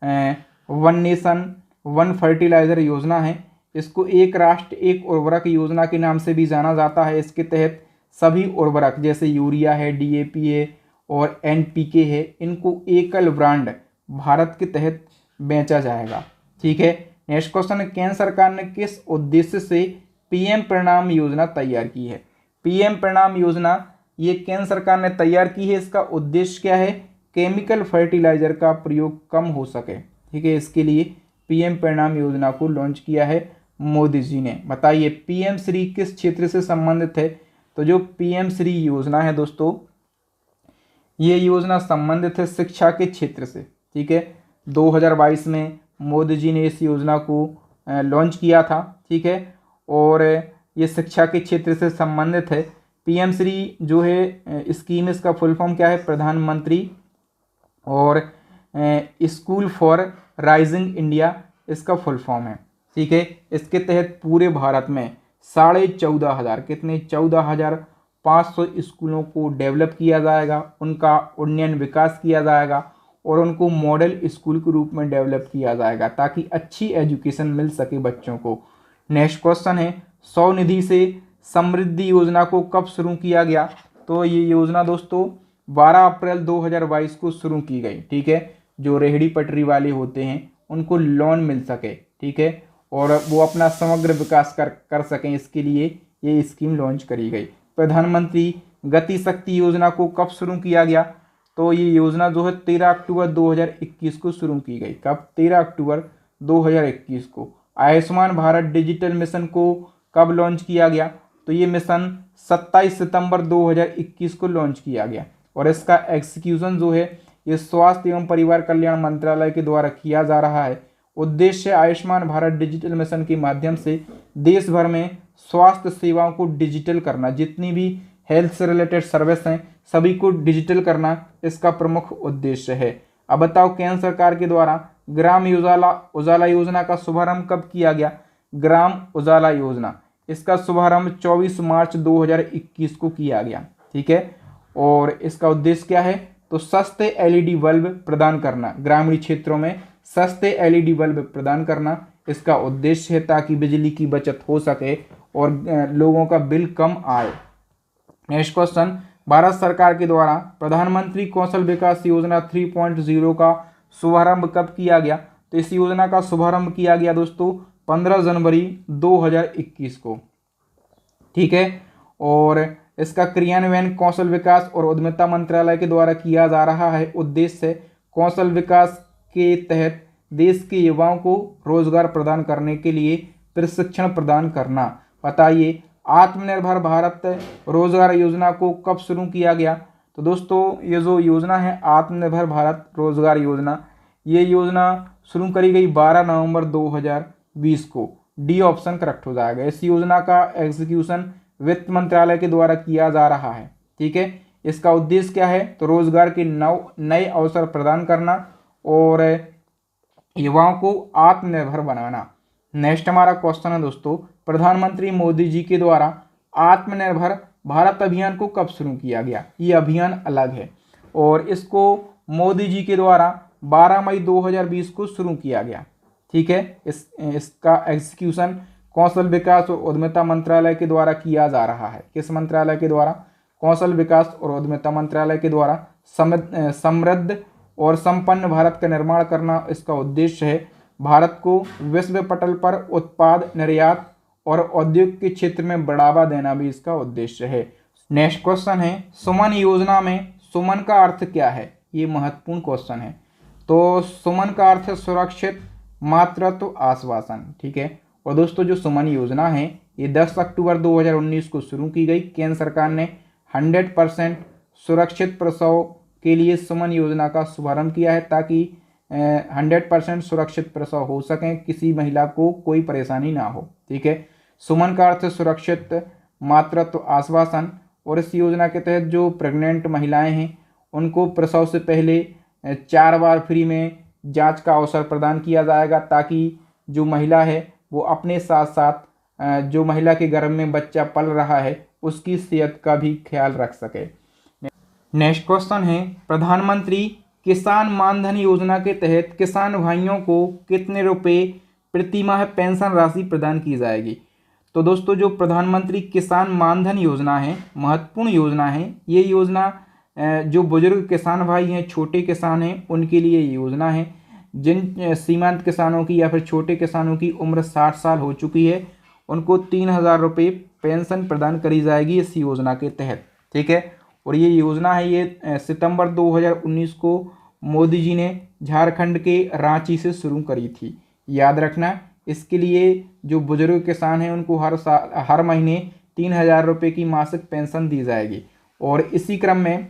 वन नेशन वन फर्टिलाइजर योजना है, इसको एक राष्ट्र एक उर्वरक योजना के नाम से भी जाना जाता है। इसके तहत सभी उर्वरक जैसे यूरिया है, डीएपी है और एनपीके है, इनको एकल ब्रांड भारत के तहत बेचा जाएगा। ठीक है, नेक्स्ट क्वेश्चन है, केंद्र सरकार ने किस उद्देश्य से पीएम परिणाम योजना तैयार की है। पीएम परिणाम योजना ये केंद्र सरकार ने तैयार की है। इसका उद्देश्य क्या है, केमिकल फर्टिलाइजर का प्रयोग कम हो सके। ठीक है, इसके लिए पीएम परिणाम योजना को लॉन्च किया है मोदी जी ने। बताइए पीएम श्री किस क्षेत्र से संबंधित है। तो जो पीएम श्री योजना है दोस्तों, ये योजना संबंधित है शिक्षा के क्षेत्र से। ठीक है, 2022 में मोदी जी ने इस योजना को लॉन्च किया था। ठीक है, और ये शिक्षा के क्षेत्र से संबंधित है। पीएम श्री जो है स्कीम, इसका फुल फॉर्म क्या है, प्रधानमंत्री और स्कूल फॉर राइजिंग इंडिया इसका फुल फॉर्म है। ठीक है, इसके तहत पूरे भारत में 14,500 कितने 14,500 स्कूलों को डेवलप किया जाएगा, उनका उन्नयन विकास किया जाएगा और उनको मॉडल स्कूल के रूप में डेवलप किया जाएगा ताकि अच्छी एजुकेशन मिल सके बच्चों को। नेक्स्ट क्वेश्चन है, 100 निधि से समृद्धि योजना को कब शुरू किया गया। तो ये योजना दोस्तों 12 अप्रैल 2022 को शुरू की गई। ठीक है, जो रेहड़ी पटरी वाले होते हैं उनको लोन मिल सके। ठीक है, और वो अपना समग्र विकास कर सकें, इसके लिए ये स्कीम लॉन्च करी गई। प्रधानमंत्री गति शक्ति योजना को कब शुरू किया गया। तो ये योजना जो है 13 अक्टूबर 2021 को शुरू की गई। कब, 13 अक्टूबर 2021 को। आयुष्मान भारत डिजिटल मिशन को कब लॉन्च किया गया। तो ये मिशन 27 सितंबर 2021 को लॉन्च किया गया और इसका एग्जीक्यूशन जो है ये स्वास्थ्य एवं परिवार कल्याण मंत्रालय के द्वारा किया जा रहा है। उद्देश्य आयुष्मान भारत डिजिटल मिशन के माध्यम से देश भर में स्वास्थ्य सेवाओं को डिजिटल करना, जितनी भी हेल्थ से रिलेटेड सर्विस हैं सभी को डिजिटल करना इसका प्रमुख उद्देश्य है। अब बताओ केंद्र सरकार के द्वारा ग्राम उजाला योजना का शुभारंभ कब किया गया। ग्राम उजाला योजना, इसका शुभारंभ 24 मार्च 2021 को किया गया। ठीक है, और इसका उद्देश्य क्या है, तो सस्ते एलईडी बल्ब प्रदान करना, ग्रामीण क्षेत्रों में सस्ते एलईडी बल्ब प्रदान करना इसका उद्देश्य है ताकि बिजली की बचत हो सके और लोगों का बिल कम आए। नेक्स्ट क्वेश्चन, भारत सरकार के द्वारा प्रधानमंत्री कौशल विकास योजना 3.0 का शुभारंभ कब किया गया। तो इस योजना का शुभारंभ किया गया दोस्तों 15 जनवरी 2021 को। ठीक है, और इसका क्रियान्वयन कौशल विकास और उद्यमिता मंत्रालय के द्वारा किया जा रहा है। उद्देश्य कौशल विकास के तहत देश के युवाओं को रोजगार प्रदान करने के लिए प्रशिक्षण प्रदान करना। बताइए आत्मनिर्भर भारत रोजगार योजना को कब शुरू किया गया। तो दोस्तों ये जो योजना है आत्मनिर्भर भारत रोजगार योजना, ये योजना शुरू करी गई 12 नवंबर 2020 को। डी ऑप्शन करेक्ट हो जाएगा। इस योजना का एग्जीक्यूशन वित्त मंत्रालय के द्वारा किया जा रहा है। ठीक है, इसका उद्देश्य क्या है, तो रोजगार के नए अवसर प्रदान करना और युवाओं को आत्मनिर्भर बनाना। नेक्स्ट हमारा क्वेश्चन है दोस्तों, प्रधानमंत्री मोदी जी के द्वारा आत्मनिर्भर भारत अभियान को कब शुरू किया गया। ये अभियान अलग है और इसको मोदी जी के द्वारा 12 मई 2020 को शुरू किया गया। ठीक है, इसका एग्जीक्यूशन कौशल विकास और उद्यमिता मंत्रालय के द्वारा किया जा रहा है। किस मंत्रालय के द्वारा? कौशल विकास और उद्यमिता मंत्रालय के द्वारा। समृद्ध और संपन्न भारत का निर्माण करना इसका उद्देश्य है। भारत को विश्व पटल पर उत्पाद निर्यात और औद्योगिक के क्षेत्र में बढ़ावा देना भी इसका उद्देश्य है। नेक्स्ट क्वेश्चन है, सुमन योजना में सुमन का अर्थ क्या है? ये महत्वपूर्ण क्वेश्चन है। तो सुमन का अर्थ है सुरक्षित मातृत्व आश्वासन। ठीक है। और दोस्तों जो सुमन योजना है ये 10 अक्टूबर 2019 को शुरू की गई। केंद्र सरकार ने 100% सुरक्षित प्रसव के लिए सुमन योजना का शुभारंभ किया है, ताकि 100% सुरक्षित प्रसव हो सके, किसी महिला को कोई परेशानी ना हो। ठीक है। सुमन का अर्थ सुरक्षित मातृत्व आश्वासन। और इस योजना के तहत जो प्रेग्नेंट महिलाएं हैं उनको प्रसव से पहले 4 बार फ्री में जांच का अवसर प्रदान किया जाएगा, ताकि जो महिला है वो अपने साथ साथ जो महिला के गर्भ में बच्चा पल रहा है उसकी सेहत का भी ख्याल रख सके। नेक्स्ट क्वेश्चन है, प्रधानमंत्री किसान मानधन योजना के तहत किसान भाइयों को कितने रुपए प्रति माह पेंशन राशि प्रदान की जाएगी? तो दोस्तों जो प्रधानमंत्री किसान मानधन योजना है महत्वपूर्ण योजना है। ये योजना जो बुजुर्ग किसान भाई हैं, छोटे किसान हैं, उनके लिए योजना है। जिन सीमांत किसानों की या फिर छोटे किसानों की उम्र 60 साल हो चुकी है उनको 3000 रुपये पेंशन प्रदान करी जाएगी इस योजना के तहत। ठीक है। और ये योजना है ये सितंबर 2019 को मोदी जी ने झारखंड के रांची से शुरू करी थी। याद रखना, इसके लिए जो बुजुर्ग किसान हैं उनको हर महीने 3000 रुपये की मासिक पेंशन दी जाएगी। और इसी क्रम में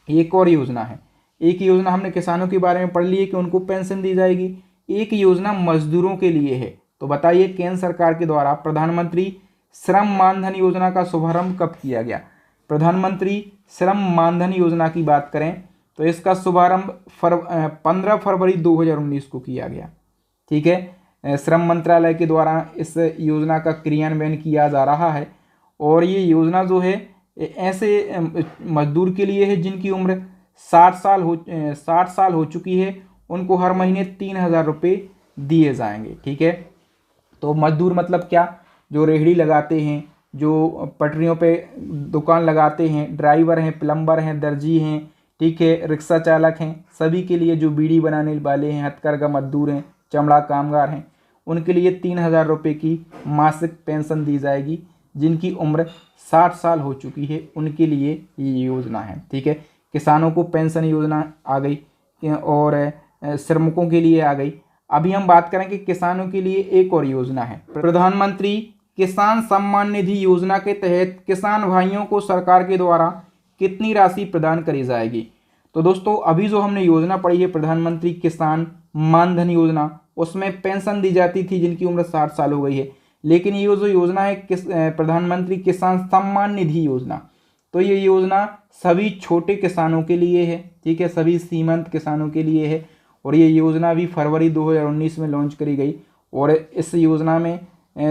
एक और योजना है। एक योजना हमने किसानों के बारे में पढ़ ली है कि उनको पेंशन दी जाएगी। एक योजना मजदूरों के लिए है। तो बताइए केंद्र सरकार के द्वारा प्रधानमंत्री श्रम मानधन योजना का शुभारंभ कब किया गया? प्रधानमंत्री श्रम मानधन योजना की बात करें तो इसका शुभारंभ 15 फरवरी 2019 को किया गया। ठीक है। श्रम मंत्रालय के द्वारा इस योजना का क्रियान्वयन किया जा रहा है। और ये योजना जो है ऐसे मजदूर के लिए है जिनकी उम्र 60 साल हो चुकी है, उनको हर महीने 3000 रुपये दिए जाएंगे। ठीक है। तो मजदूर मतलब क्या? जो रेहड़ी लगाते हैं, जो पटरियों पे दुकान लगाते हैं, ड्राइवर हैं, प्लम्बर हैं, दर्जी हैं, ठीक है, रिक्शा चालक हैं, सभी के लिए जो बीड़ी बनाने वाले हैं, हथकरघा मजदूर हैं, चमड़ा कामगार हैं, उनके लिए 3000 रुपये की मासिक पेंशन दी जाएगी। जिनकी उम्र 60 साल हो चुकी है उनके लिए ये योजना है। ठीक है। किसानों को पेंशन योजना आ गई और श्रमिकों के लिए आ गई। अभी हम बात करेंगे किसानों के लिए एक और योजना है। प्रधानमंत्री किसान सम्मान निधि योजना के तहत किसान भाइयों को सरकार के द्वारा कितनी राशि प्रदान करी जाएगी? तो दोस्तों अभी जो हमने योजना पढ़ी है प्रधानमंत्री किसान मानधन योजना, उसमें पेंशन दी जाती थी जिनकी उम्र 60 साल हो गई है। लेकिन ये जो योजना है प्रधानमंत्री किसान सम्मान निधि योजना, तो ये योजना सभी छोटे किसानों के लिए है। ठीक है। सभी सीमांत किसानों के लिए है। और ये योजना भी फरवरी 2019 में लॉन्च करी गई। और इस योजना में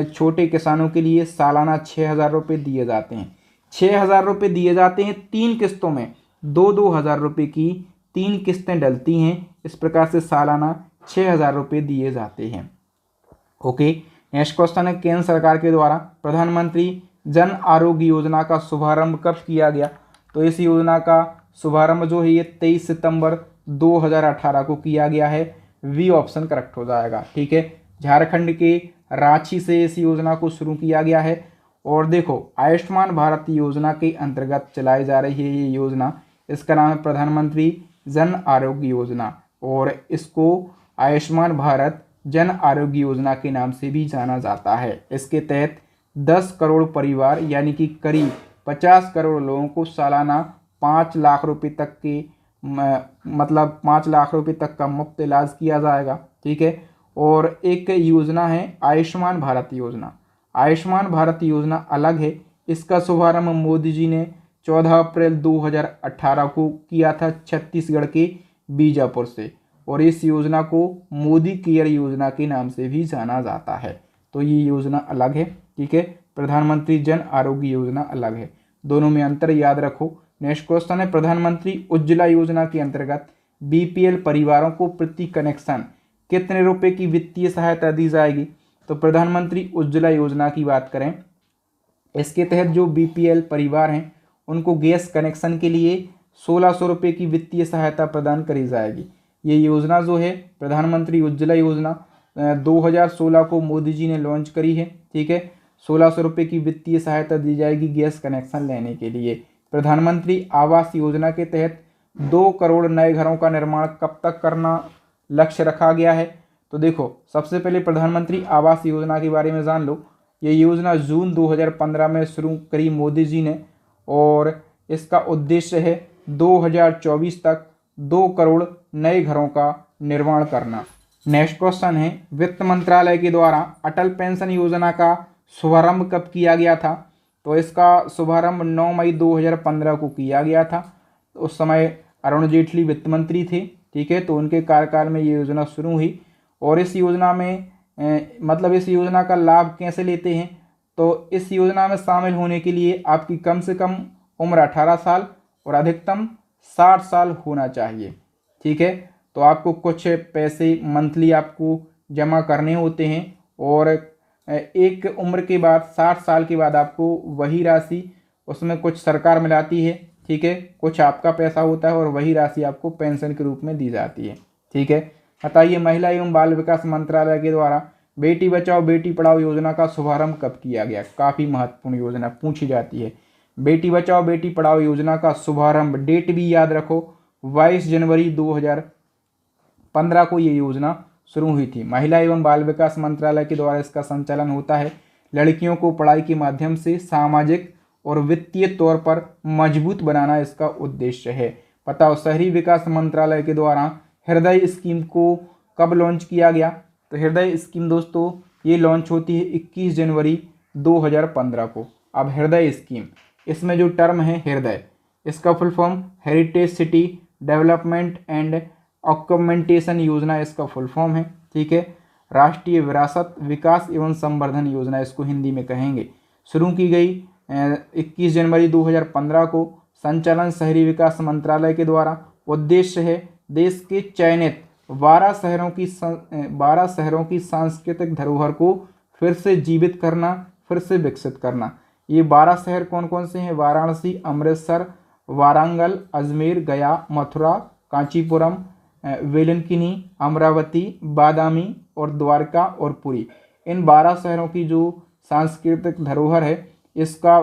छोटे किसानों के लिए सालाना 6000 रुपये दिए जाते हैं। 6000 रुपये दिए जाते हैं 3 किस्तों में, 2-2 हज़ार रुपये की 3 किस्तें डलती हैं। इस प्रकार से सालाना 6000 रुपये दिए जाते हैं। ओके। नेक्स्ट क्वेश्चन है, केंद्र सरकार के द्वारा प्रधानमंत्री जन आरोग्य योजना का शुभारंभ कब किया गया? तो इस योजना का शुभारंभ जो है ये 23 सितंबर 2018 को किया गया है। वी ऑप्शन करेक्ट हो जाएगा। ठीक है। झारखंड के रांची से इस योजना को शुरू किया गया है। और देखो आयुष्मान भारत योजना के अंतर्गत चलाई जा रही है ये योजना। इसका नाम है प्रधानमंत्री जन आरोग्य योजना और इसको आयुष्मान भारत जन आरोग्य योजना के नाम से भी जाना जाता है। इसके तहत 10 करोड़ परिवार यानी कि करीब 50 करोड़ लोगों को सालाना 5 लाख रुपए तक के 5 लाख रुपए तक का मुफ्त इलाज किया जाएगा। ठीक है। और एक योजना है आयुष्मान भारत योजना। आयुष्मान भारत योजना अलग है। इसका शुभारंभ मोदी जी ने 14 अप्रैल 2018 को किया था छत्तीसगढ़ के बीजापुर से। और इस योजना को मोदी केयर योजना के नाम से भी जाना जाता है। तो ये योजना अलग है। ठीक है। प्रधानमंत्री जन आरोग्य योजना अलग है। दोनों में अंतर याद रखो। नेक्स्ट क्वेश्चन है, प्रधानमंत्री उज्ज्वला योजना के अंतर्गत बीपीएल परिवारों को प्रति कनेक्शन कितने रुपए की वित्तीय सहायता दी जाएगी? तो प्रधानमंत्री उज्ज्वला योजना की बात करें, इसके तहत जो बीपीएल परिवार हैं उनको गैस कनेक्शन के लिए 1600 रुपये की वित्तीय सहायता प्रदान करी जाएगी। ये योजना जो है प्रधानमंत्री उज्ज्वला योजना 2016 को मोदी जी ने लॉन्च करी है। ठीक है, 1600 रुपये की वित्तीय सहायता दी जाएगी गैस कनेक्शन लेने के लिए। प्रधानमंत्री आवास योजना के तहत 2 करोड़ नए घरों का निर्माण कब तक करना लक्ष्य रखा गया है। तो देखो, सबसे पहले प्रधानमंत्री आवास योजना के बारे में जान लो। ये योजना जून 2015 में शुरू करी मोदी जी ने और इसका उद्देश्य है 2024 तक 2 करोड़ नए घरों का निर्माण करना। नेक्स्ट क्वेश्चन है, वित्त मंत्रालय के द्वारा अटल पेंशन योजना का शुभारंभ कब किया गया था। तो इसका शुभारंभ 9 मई 2015 को किया गया था। उस समय अरुण जेटली वित्त मंत्री थे। ठीक है, तो उनके कार्यकाल में ये योजना शुरू हुई। और इस योजना में इस योजना का लाभ कैसे लेते हैं। तो इस योजना में शामिल होने के लिए आपकी कम से कम उम्र 18 साल और अधिकतम 60 साल होना चाहिए। ठीक है, तो आपको कुछ पैसे मंथली आपको जमा करने होते हैं और एक उम्र के बाद 60 साल के बाद आपको वही राशि, उसमें कुछ सरकार मिलाती है। ठीक है, कुछ आपका पैसा होता है और वही राशि आपको पेंशन के रूप में दी जाती है। ठीक है, बताइए महिला एवं बाल विकास मंत्रालय के द्वारा बेटी बचाओ बेटी पढ़ाओ योजना का शुभारंभ कब किया गया। काफ़ी महत्वपूर्ण योजना पूछी जाती है। बेटी बचाओ बेटी पढ़ाओ योजना का शुभारंभ, डेट भी याद रखो, 22 जनवरी 2015 को ये योजना शुरू हुई थी। महिला एवं बाल विकास मंत्रालय के द्वारा इसका संचालन होता है। लड़कियों को पढ़ाई के माध्यम से सामाजिक और वित्तीय तौर पर मजबूत बनाना इसका उद्देश्य है। बताओ, शहरी विकास मंत्रालय के द्वारा हृदय स्कीम को कब लॉन्च किया गया। तो हृदय स्कीम दोस्तों ये लॉन्च होती है 21 जनवरी 2015 को। अब हृदय स्कीम, इसमें जो टर्म है हृदय, इसका full form heritage city development and augmentation योजना इसका फुल फॉर्म है। ठीक है, राष्ट्रीय विरासत विकास एवं संवर्धन योजना इसको हिंदी में कहेंगे। शुरू की गई 21 जनवरी 2015 को। संचालन शहरी विकास मंत्रालय के द्वारा। उद्देश्य है देश के चयनित 12 शहरों की सांस्कृतिक धरोहर को फिर से जीवित करना, फिर से विकसित करना। ये 12 शहर कौन कौन से हैं। वाराणसी, अमृतसर, वारंगल, अजमेर, गया, मथुरा, कांचीपुरम, वेलंकिनी, अमरावती, बादामी और द्वारका और पुरी। इन 12 शहरों की जो सांस्कृतिक धरोहर है इसका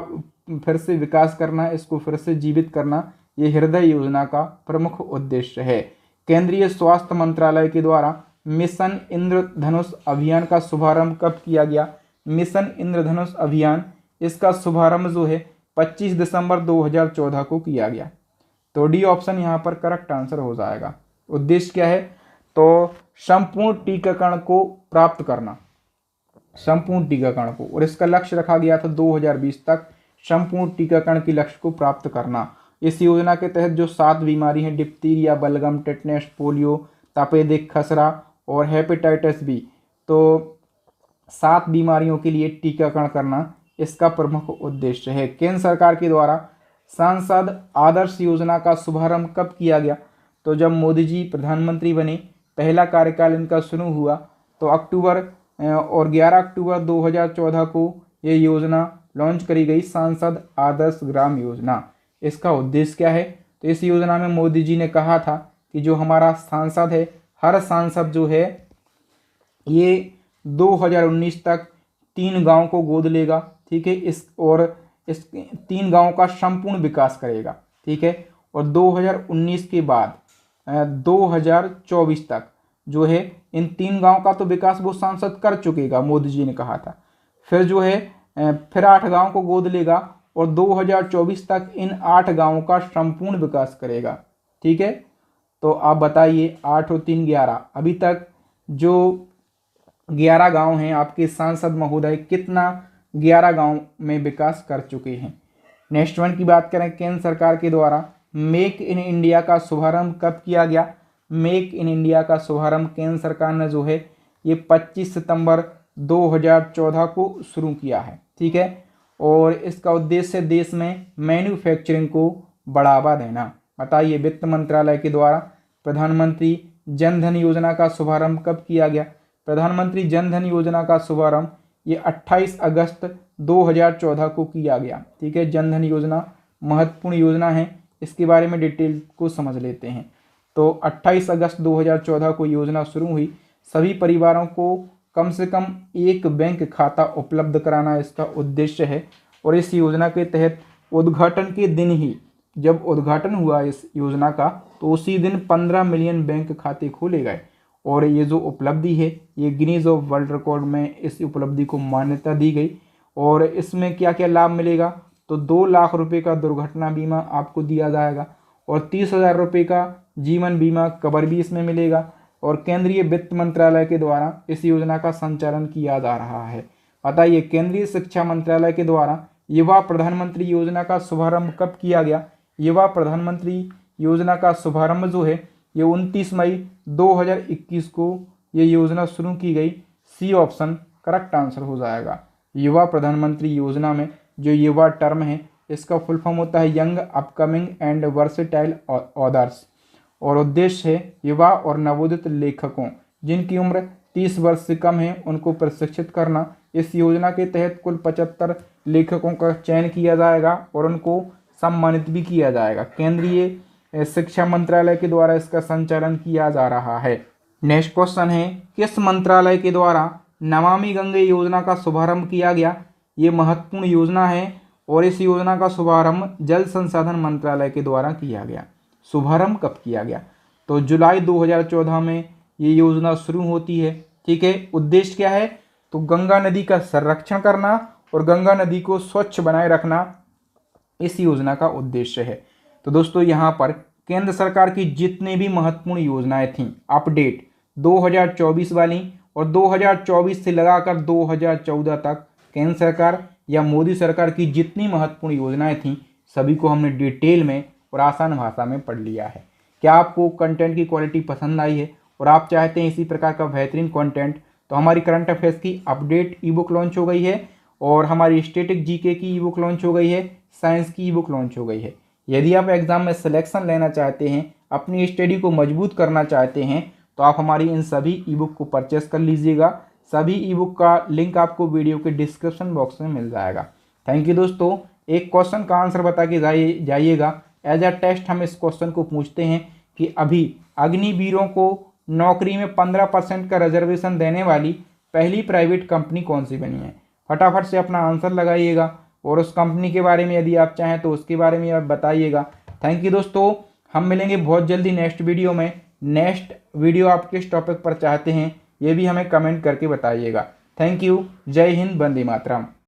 फिर से विकास करना, इसको फिर से जीवित करना, ये हृदय योजना का प्रमुख उद्देश्य है। केंद्रीय स्वास्थ्य मंत्रालय के द्वारा मिशन इंद्रधनुष अभियान का शुभारंभ कब किया गया। मिशन इंद्रधनुष अभियान, इसका शुभारंभ जो है 25 दिसंबर 2014 को किया गया। तो डी ऑप्शन यहाँ पर करेक्ट आंसर हो जाएगा। उद्देश्य क्या है, तो संपूर्ण टीकाकरण को प्राप्त करना, संपूर्ण टीकाकरण को, और इसका लक्ष्य रखा गया था 2020 तक संपूर्ण टीकाकरण के लक्ष्य को प्राप्त करना। इस योजना के तहत जो 7 बीमारी हैं, डिप्थीरिया, बलगम, टेटनेस, पोलियो, तपेदिक, खसरा और हेपेटाइटिस बी, तो 7 बीमारियों के लिए टीकाकरण करना इसका प्रमुख उद्देश्य है। केंद्र सरकार के द्वारा सांसद आदर्श योजना का शुभारंभ कब किया गया। तो जब मोदी जी प्रधानमंत्री बने, पहला कार्यकाल इनका शुरू हुआ, तो 11 अक्टूबर 2014 को ये योजना लॉन्च करी गई, सांसद आदर्श ग्राम योजना। इसका उद्देश्य क्या है, तो इस योजना में मोदी जी ने कहा था कि जो हमारा सांसद है, हर सांसद जो है ये 2019 तक 3 गांव को गोद लेगा। ठीक है, इस 3 गांवों का संपूर्ण विकास करेगा। ठीक है, और 2019 के बाद 2024 तक जो है इन 3 गांव का तो विकास वो सांसद कर चुकेगा, मोदी जी ने कहा था। फिर जो है फिर 8 गांव को गोद लेगा और 2024 तक इन 8 गांवों का संपूर्ण विकास करेगा। ठीक है, तो आप बताइए 8 और 3 11, अभी तक जो 11 गांव हैं आपके सांसद महोदय कितना 11 गांव में विकास कर चुके हैं। नेक्स्ट वन की बात करें, केंद्र सरकार के द्वारा मेक इन इंडिया का शुभारंभ कब किया गया। मेक इन इंडिया का शुभारंभ केंद्र सरकार ने जो है ये 25 सितंबर 2014 को शुरू किया है। ठीक है, और इसका उद्देश्य देश में मैन्युफैक्चरिंग को बढ़ावा देना। बताइए वित्त मंत्रालय के द्वारा प्रधानमंत्री जन धन योजना का शुभारंभ कब किया गया। प्रधानमंत्री जन धन योजना का शुभारंभ ये 28 अगस्त 2014 को किया गया। ठीक है, जन धन योजना महत्वपूर्ण योजना है, इसके बारे में डिटेल को समझ लेते हैं। तो 28 अगस्त 2014 को योजना शुरू हुई। सभी परिवारों को कम से कम एक बैंक खाता उपलब्ध कराना इसका उद्देश्य है। और इस योजना के तहत उद्घाटन के दिन ही, जब उद्घाटन हुआ इस योजना का, तो उसी दिन 15 मिलियन बैंक खाते खोले गए। और ये जो उपलब्धि है ये गिनीज ऑफ वर्ल्ड रिकॉर्ड में इस उपलब्धि को मान्यता दी गई। और इसमें क्या क्या लाभ मिलेगा, तो 2 लाख रुपए का दुर्घटना बीमा आपको दिया जाएगा और 30,000 रुपये का जीवन बीमा कवर भी इसमें मिलेगा। और केंद्रीय वित्त मंत्रालय के द्वारा इस योजना का संचालन किया जा रहा है। बताइए, केंद्रीय शिक्षा मंत्रालय के द्वारा युवा प्रधानमंत्री योजना का शुभारंभ कब किया गया? युवा प्रधानमंत्री योजना का शुभारंभ जो है ये 29 मई 2021 को ये योजना शुरू की गई। सी ऑप्शन करेक्ट आंसर हो जाएगा। युवा प्रधानमंत्री योजना में जो युवा टर्म है इसका फुल फॉर्म होता है young upcoming and versatile authors. और उद्देश्य है युवा और नवोदित लेखकों जिनकी उम्र 30 वर्ष से कम है उनको प्रशिक्षित करना। इस योजना के तहत कुल 75 लेखकों का चयन किया जाएगा और उनको सम्मानित भी किया जाएगा। केंद्रीय शिक्षा मंत्रालय के द्वारा इसका संचालन किया जा रहा है। नेक्स्ट क्वेश्चन है, किस मंत्रालय के द्वारा नमामि गंगे योजना का शुभारंभ किया गया? ये महत्वपूर्ण योजना है और इस योजना का शुभारंभ जल संसाधन मंत्रालय के द्वारा किया गया। शुभारंभ कब किया गया? तो जुलाई 2014 में ये योजना शुरू होती है। ठीक है, उद्देश्य क्या है? तो गंगा नदी का संरक्षण करना और गंगा नदी को स्वच्छ बनाए रखना इस योजना का उद्देश्य है। तो दोस्तों यहाँ पर केंद्र सरकार की जितनी भी महत्वपूर्ण योजनाएं थीं अपडेट 2024 वाली और 2024 से लगाकर 2014 तक केंद्र सरकार या मोदी सरकार की जितनी महत्वपूर्ण योजनाएं थीं सभी को हमने डिटेल में और आसान भाषा में पढ़ लिया है। क्या आपको कंटेंट की क्वालिटी पसंद आई है और आप चाहते हैं इसी प्रकार का बेहतरीन कंटेंट, तो हमारी करंट अफेयर्स की अपडेट ई बुक लॉन्च हो गई है और हमारी स्टैटिक जीके की ई बुक लॉन्च हो गई है, साइंस की ई बुक लॉन्च हो गई है। यदि आप एग्जाम में सिलेक्शन लेना चाहते हैं, अपनी स्टडी को मजबूत करना चाहते हैं, तो आप हमारी इन सभी ई बुक को परचेस कर लीजिएगा। सभी ई बुक का लिंक आपको वीडियो के डिस्क्रिप्शन बॉक्स में मिल जाएगा। थैंक यू दोस्तों। एक क्वेश्चन का आंसर बता के जाइएगा। एज अ टेस्ट हम इस क्वेश्चन को पूछते हैं कि अभी अग्निवीरों को नौकरी में 15% का रिजर्वेशन देने वाली पहली प्राइवेट कंपनी कौन सी बनी है? फटाफट से अपना आंसर लगाइएगा और उस कंपनी के बारे में यदि आप चाहें तो उसके बारे में आप बताइएगा। थैंक यू दोस्तों। हम मिलेंगे बहुत जल्दी नेक्स्ट वीडियो में। नेक्स्ट वीडियो आप किस टॉपिक पर चाहते हैं ये भी हमें कमेंट करके बताइएगा। Thank you. जय हिंद, वंदे मातरम।